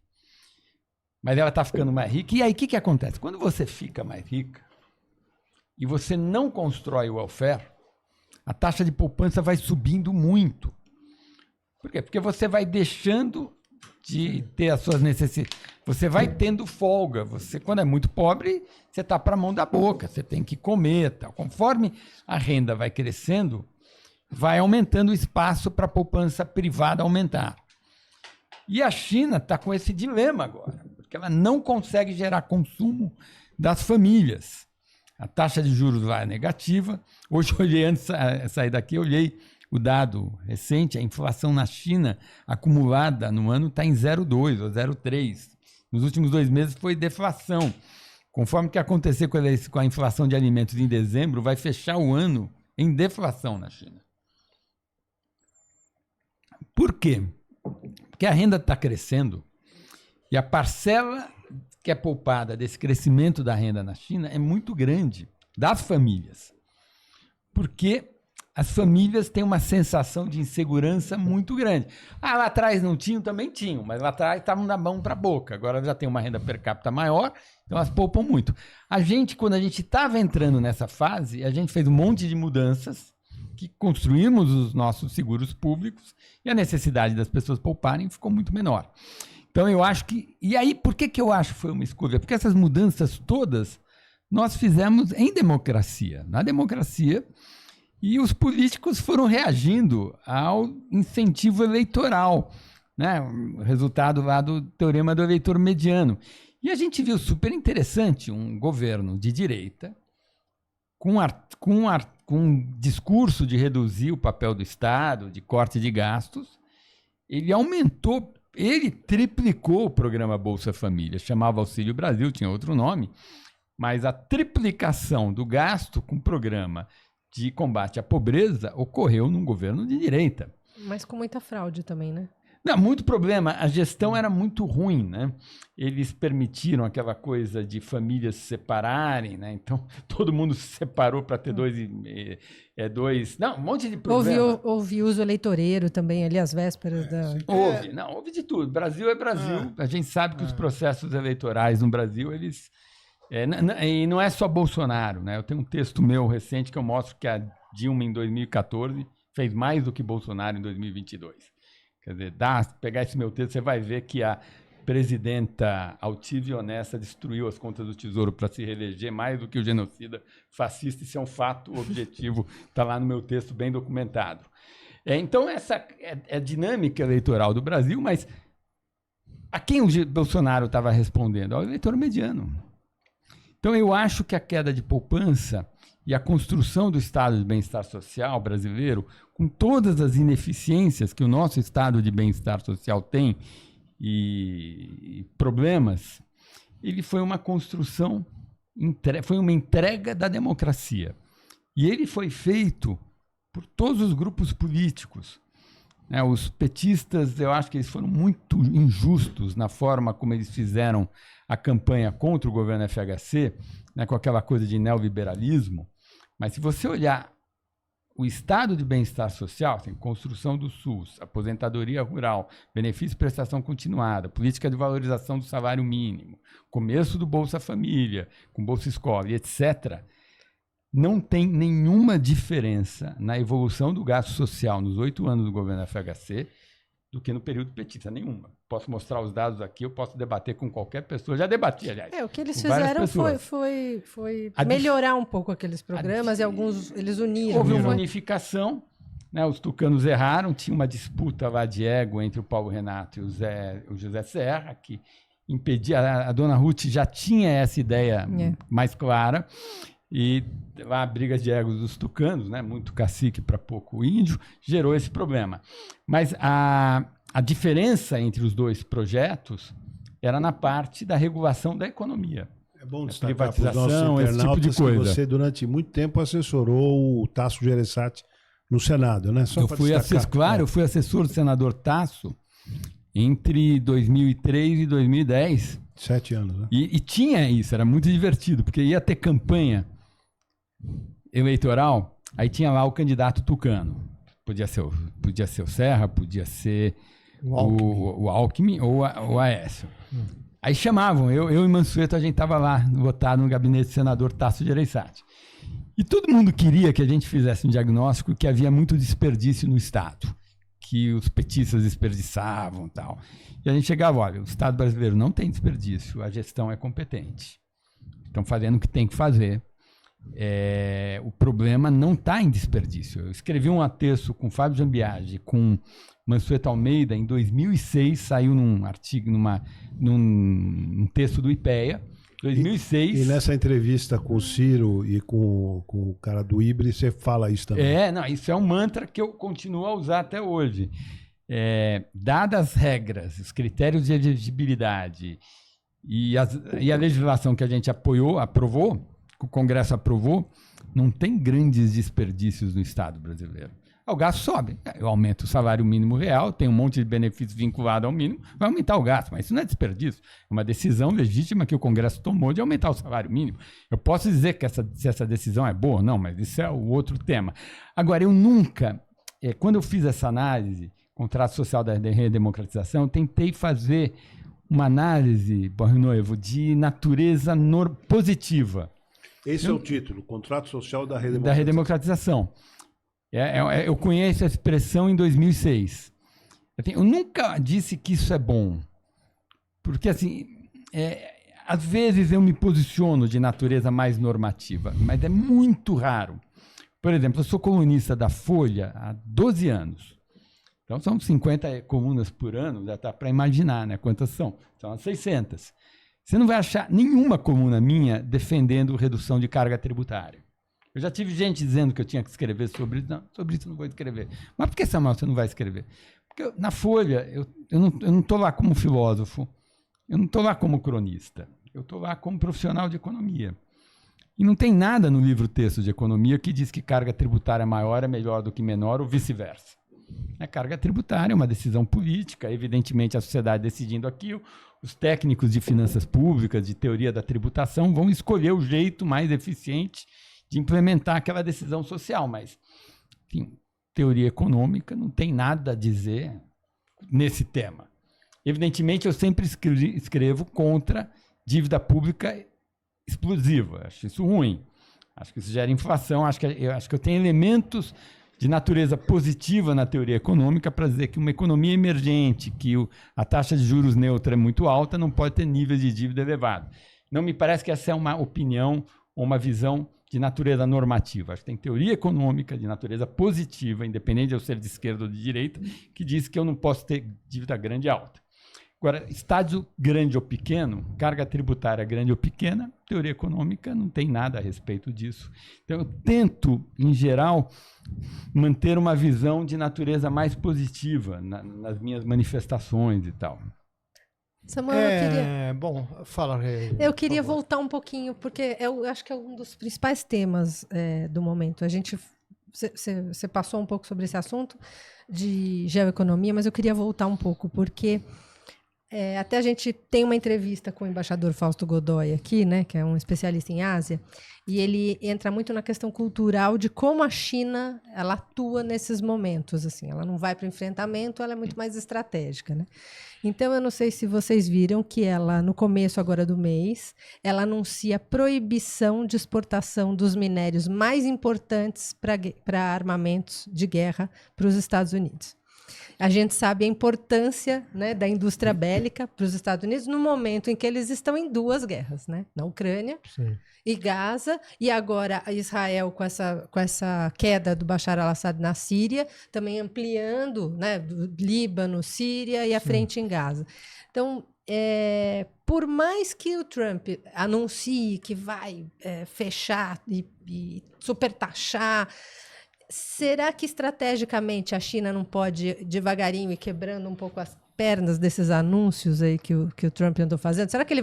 Speaker 3: mas ela está ficando mais rica. E aí o que acontece? Quando você fica mais rica e você não constrói o welfare, a taxa de poupança vai subindo muito. Por quê? Porque você vai deixando de ter as suas necessidades. Você vai tendo folga. Você, quando é muito pobre, você está para a mão da boca, você tem que comer. Tal. Conforme a renda vai crescendo, vai aumentando o espaço para a poupança privada aumentar. E a China está com esse dilema agora, porque ela não consegue gerar consumo das famílias. A taxa de juros lá é negativa. Hoje eu olhei, antes de sair daqui, eu olhei o dado recente, a inflação na China acumulada no ano está em 0,2 ou 0,3. Nos últimos 2 meses foi deflação. Conforme que acontecer com a inflação de alimentos em dezembro, vai fechar o ano em deflação na China. Por quê? Porque a renda está crescendo e a parcela que é poupada desse crescimento da renda na China é muito grande, das famílias. Porque as famílias têm uma sensação de insegurança muito grande. Lá atrás não tinham, também tinham, mas lá atrás estavam da mão para a boca. Agora já tem uma renda per capita maior, então elas poupam muito. Quando a gente estava entrando nessa fase, a gente fez um monte de mudanças, que construímos os nossos seguros públicos e a necessidade das pessoas pouparem ficou muito menor. Então eu acho que... E aí, por que eu acho que foi uma escolha? Porque essas mudanças todas nós fizemos em democracia. Na democracia... E os políticos foram reagindo ao incentivo eleitoral, né? O resultado lá do teorema do eleitor mediano. E a gente viu super interessante um governo de direita com um discurso de reduzir o papel do Estado, de corte de gastos. Ele triplicou o programa Bolsa Família, chamava Auxílio Brasil, tinha outro nome, mas a triplicação do gasto com o programa de combate à pobreza ocorreu num governo de direita.
Speaker 1: Mas com muita fraude também, né?
Speaker 3: Não, muito problema. A gestão era muito ruim, né? Eles permitiram aquela coisa de famílias se separarem, né? Então, todo mundo se separou para ter dois... Não, um monte de problema.
Speaker 1: Houve uso eleitoreiro também ali às vésperas da...
Speaker 3: Houve de tudo. Brasil é Brasil. A gente sabe que os processos eleitorais no Brasil, eles... e não é só Bolsonaro, né? Eu tenho um texto meu recente que eu mostro que a Dilma, em 2014, fez mais do que Bolsonaro em 2022. Quer dizer, pegar esse meu texto, você vai ver que a presidenta altiva e honesta destruiu as contas do Tesouro para se reeleger mais do que o genocida fascista. Isso é um fato objetivo, está lá no meu texto bem documentado. Então, essa é a dinâmica eleitoral do Brasil, mas a quem o Bolsonaro estava respondendo? Ao eleitor mediano. Então, eu acho que a queda de poupança e a construção do estado de bem-estar social brasileiro, com todas as ineficiências que o nosso estado de bem-estar social tem e problemas, ele foi uma construção, foi uma entrega da democracia. E ele foi feito por todos os grupos políticos. Né? Os petistas, eu acho que eles foram muito injustos na forma como eles fizeram a campanha contra o governo FHC, né, com aquela coisa de neoliberalismo. Mas se você olhar o estado de bem-estar social, tem construção do SUS, aposentadoria rural, benefício de prestação continuada, política de valorização do salário mínimo, começo do Bolsa Família, com Bolsa Escola, etc., não tem nenhuma diferença na evolução do gasto social nos 8 anos do governo FHC do que no período petista, nenhuma. Posso mostrar os dados aqui, eu posso debater com qualquer pessoa. Já debati, aliás.
Speaker 1: O que eles fizeram foi melhorar um pouco aqueles programas e alguns eles uniram.
Speaker 3: Houve uma unificação, né? Os tucanos erraram, tinha uma disputa lá de ego entre o Paulo Renato e o José Serra, que impedia, a dona Ruth já tinha essa ideia mais clara, e lá a briga de egos dos tucanos, né? Muito cacique para pouco índio, gerou esse problema. Mas a diferença entre os dois projetos era na parte da regulação da economia.
Speaker 2: É bom destacar
Speaker 3: privatização, esse tipo de coisa.
Speaker 2: Você, durante muito tempo, assessorou o Tasso Gereissati no Senado, né? Só
Speaker 3: eu fui assessor do senador Tasso entre 2003 e 2010.
Speaker 2: 7 anos, né?
Speaker 3: E tinha isso, era muito divertido, porque ia ter campanha eleitoral, aí tinha lá o candidato tucano. Podia ser o Serra, podia ser o Alckmin ou o Aécio. Aí chamavam, eu e Mansueto, a gente estava lá, votado no gabinete do senador Tasso Gereissati. E todo mundo queria que a gente fizesse um diagnóstico que havia muito desperdício no Estado, que os petistas desperdiçavam e tal. E a gente chegava, olha, o Estado brasileiro não tem desperdício, a gestão é competente. Estão fazendo o que tem que fazer. O problema não está em desperdício. Eu escrevi um texto com Fábio Jambiagi, com Mansueto Almeida, em 2006, saiu num artigo, num texto do IPEA, 2006.
Speaker 2: E nessa entrevista com o Ciro e com o cara do IBRE, você fala isso também.
Speaker 3: Não, isso é um mantra que eu continuo a usar até hoje. Dadas as regras, os critérios de elegibilidade e a legislação que a gente aprovou, que o Congresso aprovou, não tem grandes desperdícios no Estado brasileiro. O gasto sobe. Eu aumento o salário mínimo real, tem um monte de benefícios vinculados ao mínimo, vai aumentar o gasto, mas isso não é desperdício. É uma decisão legítima que o Congresso tomou de aumentar o salário mínimo. Eu posso dizer que se essa decisão é boa ou não, mas isso é o outro tema. Agora, eu nunca, quando eu fiz essa análise, contrato social da redemocratização, eu tentei fazer uma análise, Borro Noivo, de natureza positiva.
Speaker 2: Esse é o título, Contrato Social da Redemocratização.
Speaker 3: Da redemocratização. Eu conheço a expressão em 2006. Eu nunca disse que isso é bom. Porque, assim, às vezes eu me posiciono de natureza mais normativa, mas é muito raro. Por exemplo, eu sou colunista da Folha há 12 anos. Então, são 50 colunas por ano, já está para imaginar, né, quantas são. São as 600. Você não vai achar nenhuma coluna minha defendendo redução de carga tributária. Eu já tive gente dizendo que eu tinha que escrever sobre isso. Não, sobre isso eu não vou escrever. Mas por que, Samuel, você não vai escrever? Porque na Folha, eu não estou lá como filósofo, eu não estou lá como cronista, eu estou lá como profissional de economia. E não tem nada no livro-texto de economia que diz que carga tributária maior é melhor do que menor ou vice-versa. A carga tributária é uma decisão política, evidentemente a sociedade decidindo aquilo, os técnicos de finanças públicas, de teoria da tributação, vão escolher o jeito mais eficiente de implementar aquela decisão social, mas, enfim, teoria econômica não tem nada a dizer nesse tema. Evidentemente, eu sempre escrevo contra dívida pública explosiva, acho isso ruim, acho que isso gera inflação, acho que eu tenho elementos de natureza positiva na teoria econômica para dizer que uma economia emergente, que a taxa de juros neutra é muito alta, não pode ter níveis de dívida elevado. Não me parece que essa é uma opinião ou uma visão de natureza normativa. Acho que tem teoria econômica de natureza positiva, independente de eu ser de esquerda ou de direita, que diz que eu não posso ter dívida grande e alta. Agora, estádio grande ou pequeno, carga tributária grande ou pequena, teoria econômica não tem nada a respeito disso. Então, eu tento, em geral, manter uma visão de natureza mais positiva nas minhas manifestações e tal.
Speaker 1: Samuel, eu queria...
Speaker 4: Bom, fala.
Speaker 1: Eu queria voltar um pouquinho, porque eu acho que é um dos principais temas do momento. Você passou um pouco sobre esse assunto de geoeconomia, mas eu queria voltar um pouco, porque... até a gente tem uma entrevista com o embaixador Fausto Godoy aqui, né, que é um especialista em Ásia, e ele entra muito na questão cultural de como a China ela atua nesses momentos. Assim, ela não vai para o enfrentamento, ela é muito mais estratégica, né? Então, eu não sei se vocês viram que ela, no começo agora do mês, ela anuncia proibição de exportação dos minérios mais importantes para armamentos de guerra para os Estados Unidos. A gente sabe a importância, né, da indústria bélica para os Estados Unidos no momento em que eles estão em duas guerras, né? Na Ucrânia e Gaza, e agora Israel com essa queda do Bashar al-Assad na Síria, também ampliando, né, do Líbano, Síria e a frente em Gaza. Então, por mais que o Trump anuncie que vai fechar e supertaxar, será que estrategicamente a China não pode ir devagarinho e quebrando um pouco as pernas desses anúncios aí que o Trump andou fazendo? Será que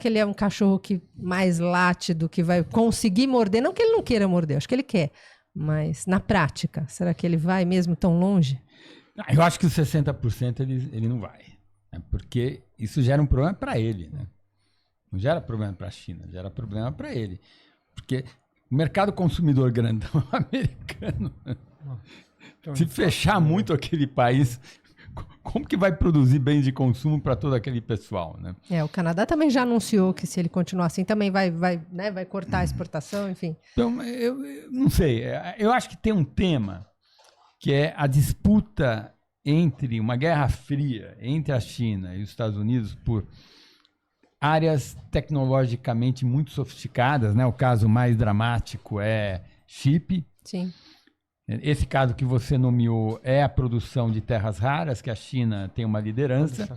Speaker 1: ele é um cachorro que mais látido, que vai conseguir morder? Não que ele não queira morder, acho que ele quer, mas na prática, será que ele vai mesmo tão longe?
Speaker 3: Eu acho que os 60% ele não vai, né? Porque isso gera um problema para ele, né? Não gera problema para a China, gera problema para ele, porque o mercado consumidor grandão americano, se fechar muito aquele país, como que vai produzir bens de consumo para todo aquele pessoal, né?
Speaker 1: O Canadá também já anunciou que se ele continuar assim, também vai cortar a exportação, enfim.
Speaker 3: Então, eu não sei. Eu acho que tem um tema que é a disputa entre uma guerra fria entre a China e os Estados Unidos por áreas tecnologicamente muito sofisticadas, né? O caso mais dramático é chip.
Speaker 1: Sim.
Speaker 3: Esse caso que você nomeou é a produção de terras raras, que a China tem uma liderança.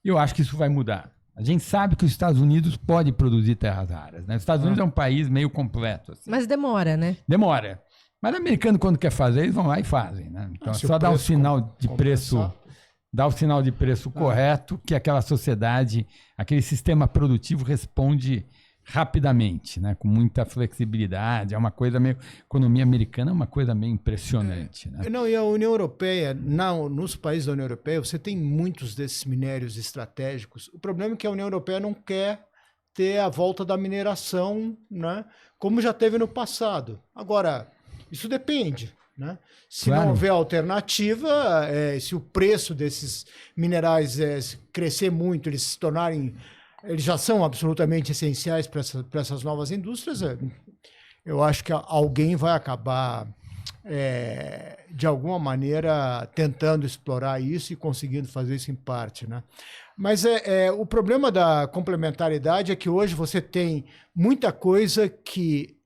Speaker 3: Eu acho que isso vai mudar. A gente sabe que os Estados Unidos pode produzir terras raras, né? Os Estados Unidos é um país meio completo. Assim.
Speaker 1: Mas demora, né?
Speaker 3: Demora. Mas o americano, quando quer fazer, eles vão lá e fazem, né? Então, é só dar um sinal de preço... Dá o sinal de preço correto, que aquela sociedade, aquele sistema produtivo responde rapidamente, né? Com muita flexibilidade. É uma coisa meio... A economia americana é uma coisa meio impressionante. Né?
Speaker 4: Não, e a União Europeia, nos países da União Europeia, você tem muitos desses minérios estratégicos. O problema é que a União Europeia não quer ter a volta da mineração, né? Como já teve no passado. Agora, isso depende. Né? Se não houver alternativa, se o preço desses minerais crescer muito, eles já são absolutamente essenciais para essas novas indústrias, eu acho que alguém vai acabar, de alguma maneira, tentando explorar isso e conseguindo fazer isso em parte. Né? Mas o problema da complementaridade é que hoje você tem muita coisa que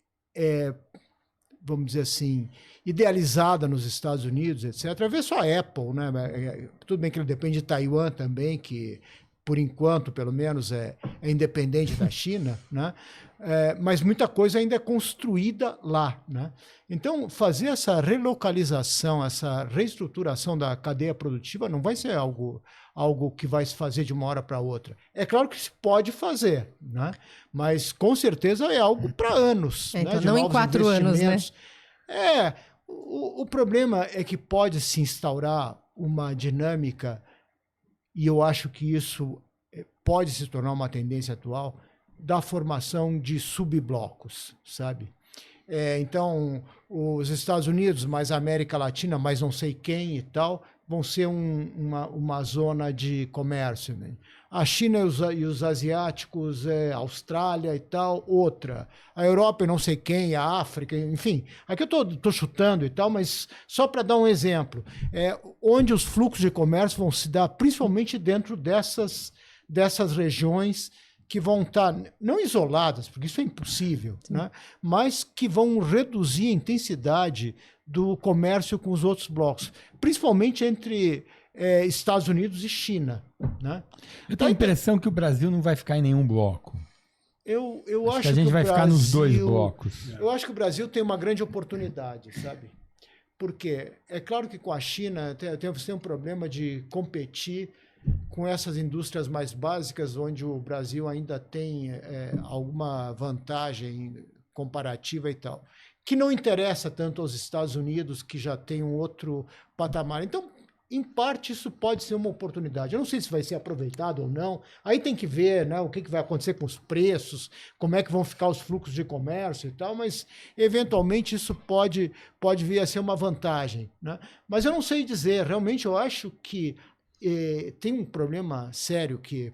Speaker 4: vamos dizer assim, idealizada nos Estados Unidos, etc. Vê só a Apple, né? Tudo bem que ele depende de Taiwan também, que por enquanto, pelo menos, é independente da China, né? Mas muita coisa ainda é construída lá, né? Então, fazer essa relocalização, essa reestruturação da cadeia produtiva não vai ser algo que vai se fazer de uma hora para outra. É claro que se pode fazer, né? Mas com certeza é algo para anos.
Speaker 1: Então,
Speaker 4: né?
Speaker 1: não em 4 anos, né?
Speaker 4: O problema é que pode se instaurar uma dinâmica, e eu acho que isso pode se tornar uma tendência atual, da formação de subblocos, sabe? Então, os Estados Unidos, mais a América Latina, mais não sei quem e tal, vão ser uma zona de comércio, né? A China e os asiáticos, a Austrália e tal, outra. A Europa e não sei quem, a África, enfim. Aqui eu estou chutando e tal, mas só para dar um exemplo. Onde os fluxos de comércio vão se dar, principalmente dentro dessas regiões que vão estar, não isoladas, porque isso é impossível, né? Mas que vão reduzir a intensidade do comércio com os outros blocos, principalmente entre Estados Unidos e China, né?
Speaker 3: Eu tenho a impressão que o Brasil não vai ficar em nenhum bloco.
Speaker 4: Eu acho
Speaker 3: que a gente vai ficar nos 2 blocos.
Speaker 4: Eu acho que o Brasil tem uma grande oportunidade, sabe? Porque é claro que com a China tem um problema de competir com essas indústrias mais básicas, onde o Brasil ainda tem alguma vantagem comparativa e tal, que não interessa tanto aos Estados Unidos, que já tem um outro patamar. Então, em parte, isso pode ser uma oportunidade. Eu não sei se vai ser aproveitado ou não. Aí tem que ver, né, o que vai acontecer com os preços, como é que vão ficar os fluxos de comércio e tal, mas, eventualmente, isso pode vir a ser uma vantagem, né? Mas eu não sei dizer. Realmente, eu acho que tem um problema sério que,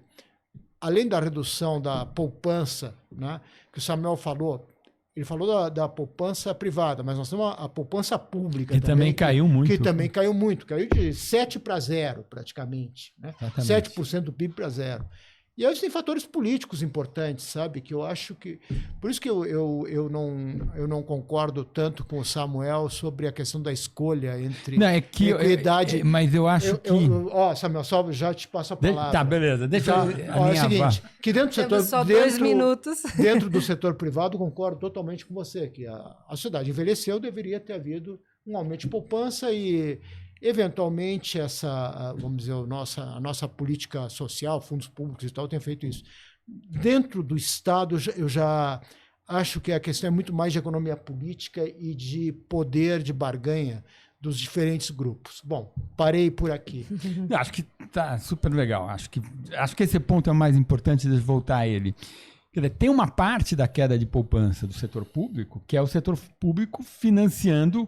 Speaker 4: além da redução da poupança, né, que o Samuel falou, ele falou da poupança privada, mas nós temos a poupança pública.
Speaker 3: Que também caiu muito.
Speaker 4: Que também caiu muito. Caiu de 7 para 0, praticamente. Né? 7% do PIB para 0. E aí tem fatores políticos importantes, sabe? Que eu acho que... Por isso que eu não concordo tanto com o Samuel sobre a questão da escolha entre equidade...
Speaker 3: Mas eu acho que...
Speaker 4: Samuel, só já te passo a palavra.
Speaker 3: Tá, beleza. Deixa eu
Speaker 4: é o seguinte, que dentro do setor...
Speaker 1: Só 2 minutos.
Speaker 4: Dentro do setor privado, concordo totalmente com você, que a sociedade envelheceu, deveria ter havido um aumento de poupança e... Eventualmente, vamos dizer, a nossa política social, fundos públicos e tal, tem feito isso. Dentro do Estado, eu já acho que a questão é muito mais de economia política e de poder de barganha dos diferentes grupos. Bom, parei por aqui.
Speaker 3: Acho que tá super legal. Acho que esse ponto é o mais importante de voltar a ele. Quer dizer, tem uma parte da queda de poupança do setor público, que é o setor público financiando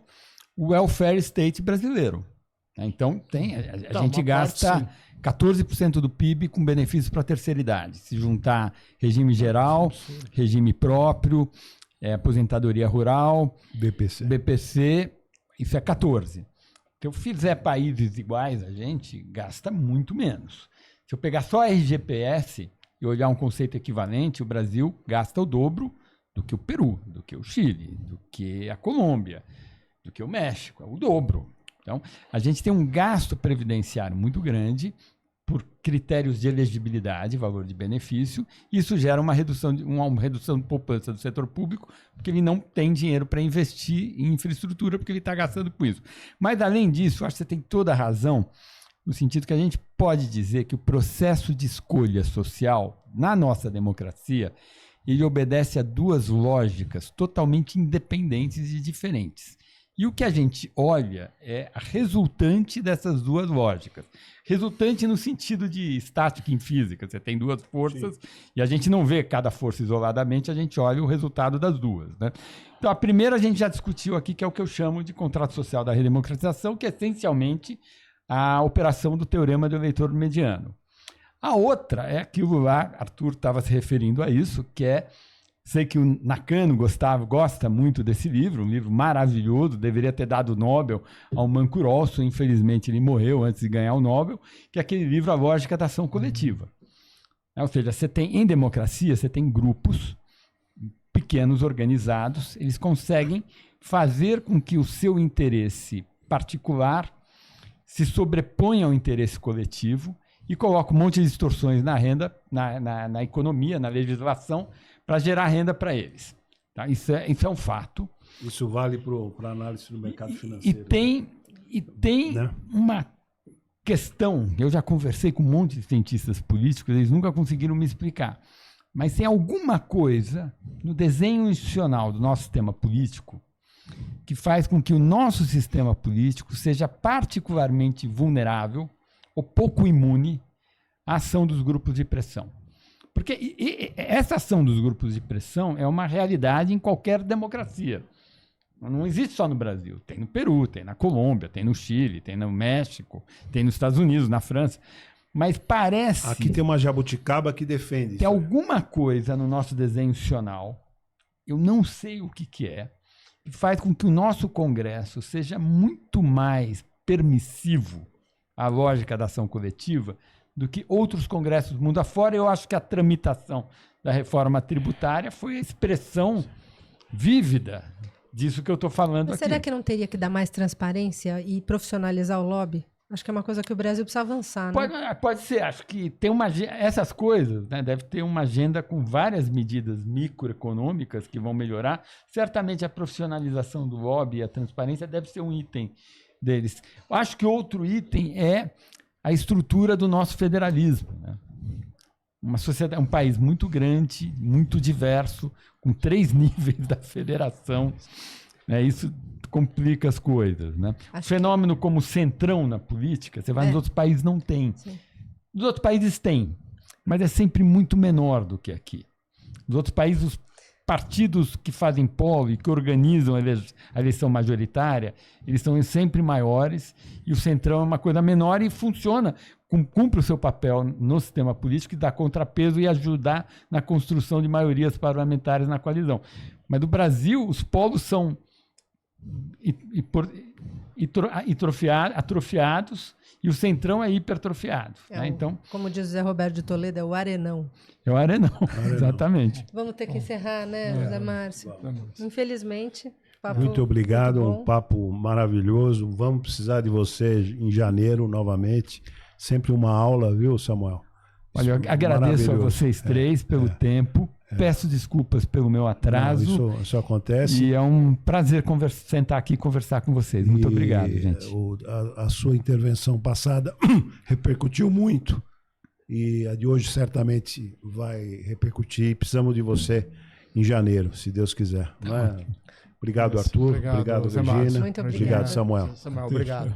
Speaker 3: o welfare state brasileiro. Então, a gente gasta 14% do PIB com benefícios para a terceira idade. Se juntar regime geral, regime próprio, aposentadoria rural, BPC, isso é 14%. Se eu fizer países iguais, a gente gasta muito menos. Se eu pegar só a RGPS e olhar um conceito equivalente, o Brasil gasta o dobro do que o Peru, do que o Chile, do que a Colômbia, do que o México, é o dobro. Então, a gente tem um gasto previdenciário muito grande por critérios de elegibilidade, valor de benefício. Isso gera uma redução de poupança do setor público, porque ele não tem dinheiro para investir em infraestrutura, porque ele está gastando com isso. Mas, além disso, acho que você tem toda a razão, no sentido que a gente pode dizer que o processo de escolha social na nossa democracia, ele obedece a 2 lógicas totalmente independentes e diferentes. E o que a gente olha é a resultante dessas 2 lógicas. Resultante no sentido de estática em física. Você tem 2 forças. Sim. E a gente não vê cada força isoladamente, a gente olha o resultado das 2. Né? Então, a primeira a gente já discutiu aqui, que é o que eu chamo de contrato social da redemocratização, que é essencialmente a operação do teorema do eleitor mediano. A outra é aquilo lá, Arthur estava se referindo a isso, que é... Sei que o Nakano gosta muito desse livro, um livro maravilhoso, deveria ter dado o Nobel ao Manco Rosso, infelizmente ele morreu antes de ganhar o Nobel, que é aquele livro A Lógica da Ação Coletiva. Ou seja, em democracia, você tem grupos pequenos, organizados, eles conseguem fazer com que o seu interesse particular se sobreponha ao interesse coletivo e coloca um monte de distorções na renda, na economia, na legislação, para gerar renda para eles. Tá? Isso é um fato.
Speaker 2: Isso vale para a análise do mercado financeiro.
Speaker 3: E tem
Speaker 2: né?
Speaker 3: uma questão, eu já conversei com um monte de cientistas políticos, eles nunca conseguiram me explicar, mas tem alguma coisa no desenho institucional do nosso sistema político que faz com que o nosso sistema político seja particularmente vulnerável ou pouco imune à ação dos grupos de pressão. Porque essa ação dos grupos de pressão é uma realidade em qualquer democracia. Não existe só no Brasil. Tem no Peru, tem na Colômbia, tem no Chile, tem no México, tem nos Estados Unidos, na França. Mas parece...
Speaker 2: Aqui tem uma jabuticaba que defende.
Speaker 3: Tem alguma coisa no nosso desenho institucional, eu não sei o que é, que faz com que o nosso Congresso seja muito mais permissivo à lógica da ação coletiva do que outros congressos do mundo afora. Eu acho que a tramitação da reforma tributária foi a expressão vívida disso que eu estou falando aqui.
Speaker 1: Será que não teria que dar mais transparência e profissionalizar o lobby? Acho que é uma coisa que o Brasil precisa avançar, né?
Speaker 3: Pode ser. Acho que tem essas coisas, né? Deve ter uma agenda com várias medidas microeconômicas que vão melhorar. Certamente a profissionalização do lobby e a transparência deve ser um item deles. Acho que outro item é a estrutura do nosso federalismo, né? Uma sociedade, um país muito grande, muito diverso, com 3 níveis da federação, né? Isso complica as coisas, né? Fenômeno como centrão na política, você vai nos outros países, não tem.
Speaker 1: Sim.
Speaker 3: Nos outros países tem, mas é sempre muito menor do que aqui. Nos outros países, os partidos que fazem polo e que organizam a eleição majoritária, eles são sempre maiores, e o centrão é uma coisa menor e funciona, cumpre o seu papel no sistema político e dá contrapeso e ajudar na construção de maiorias parlamentares na coalizão. Mas no Brasil, os polos são atrofiados e o centrão é hipertrofiado. Né? Então,
Speaker 1: como diz o Zé Roberto de Toledo, é o arenão.
Speaker 3: É o arenão, exatamente.
Speaker 1: Vamos ter que encerrar, né, Zé Márcio? Infelizmente.
Speaker 2: Muito obrigado, um papo maravilhoso. Vamos precisar de você em janeiro novamente. Sempre uma aula, viu, Samuel?
Speaker 3: Olha, eu agradeço a vocês 3 pelo tempo. Peço desculpas pelo meu atraso.
Speaker 2: Não, isso acontece.
Speaker 3: E é um prazer sentar aqui e conversar com vocês. Muito obrigado, gente.
Speaker 2: A sua intervenção passada repercutiu muito. E a de hoje certamente vai repercutir. Precisamos de você em janeiro, se Deus quiser. Não é? Obrigado, Arthur. Obrigado, Regina.
Speaker 1: Muito obrigado.
Speaker 2: Obrigado, Samuel.
Speaker 4: Samuel, obrigado.